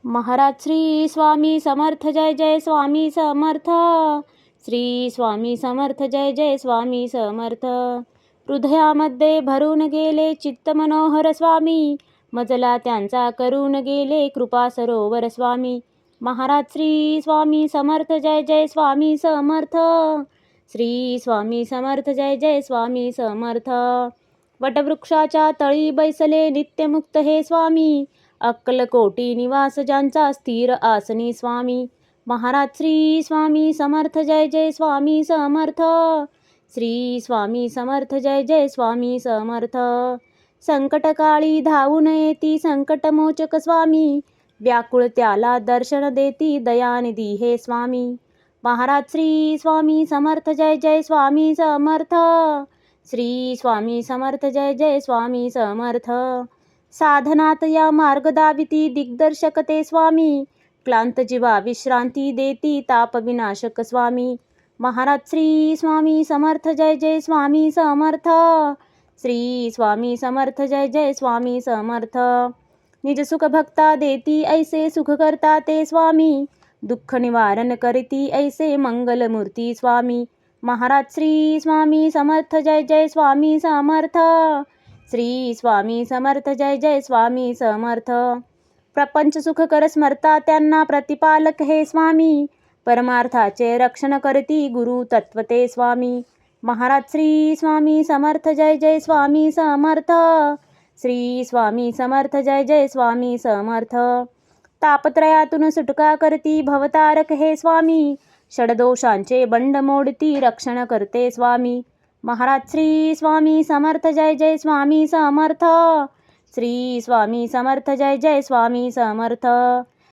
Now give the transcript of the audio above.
महाराज श्री स्वामी समर्थ जय जय स्वामी समर्थ. श्री स्वामी समर्थ जय जय स्वामी समर्थ. हृदयामध्ये भरून गेले चित्त मनोहर स्वामी, मजला त्यांचा करून गेले कृपा सरोवर स्वामी. महाराज श्री स्वामी समर्थ जय जय स्वामी समर्थ. श्री स्वामी समर्थ जय जय स्वामी समर्थ. वटवृक्षाच्या तळी बैसले नित्यमुक्त हे स्वामी, अक्कलकोटी निवास ज्यांचा स्थिर आसनी स्वामी. महाराज श्री स्वामी समर्थ जय जय स्वामी समर्थ. श्री स्वामी समर्थ जय जय स्वामी समर्थ. संकटकाळी धावून येती संकटमोचक स्वामी, व्याकुळ त्याला दर्शन देती दयानिधी हे स्वामी. महाराज श्री स्वामी समर्थ जय जय स्वामी समर्थ. श्री स्वामी समर्थ जय जय स्वामी समर्थ. साधनात या मार्ग दाविती दिग्दर्शक ते स्वामी, क्लांत जीवा विश्रांती देती ताप विनाशक स्वामी. महाराज श्री स्वामी समर्थ जय जय स्वामी समर्थ. श्री स्वामी समर्थ जय जय स्वामी समर्थ. निज सुख भक्ता देती ऐसे सुख करता ते स्वामी, दुःख निवारण करती ऐसे मंगलमूर्ती स्वामी. महाराज श्री स्वामी समर्थ जय जय स्वामी समर्थ. श्री स्वामी समर्थ जय जय स्वामी समर्थ. प्रपंच सुख कर स्मरता त्यांना प्रतिपालक हे स्वामी, परमार्थाचे रक्षण करती गुरु तत्वते स्वामी. महाराज श्री स्वामी समर्थ जय जय स्वामी समर्थ. श्री स्वामी समर्थ जय जय स्वामी समर्थ. तापत्रयातून सुटका करती भवतारक हे स्वामी, षडदोषांचे बंड मोडती रक्षण करते स्वामी. महाराज श्री स्वामी समर्थ जय जय स्वामी समर्थ. श्री स्वामी समर्थ जय जय स्वामी समर्थ.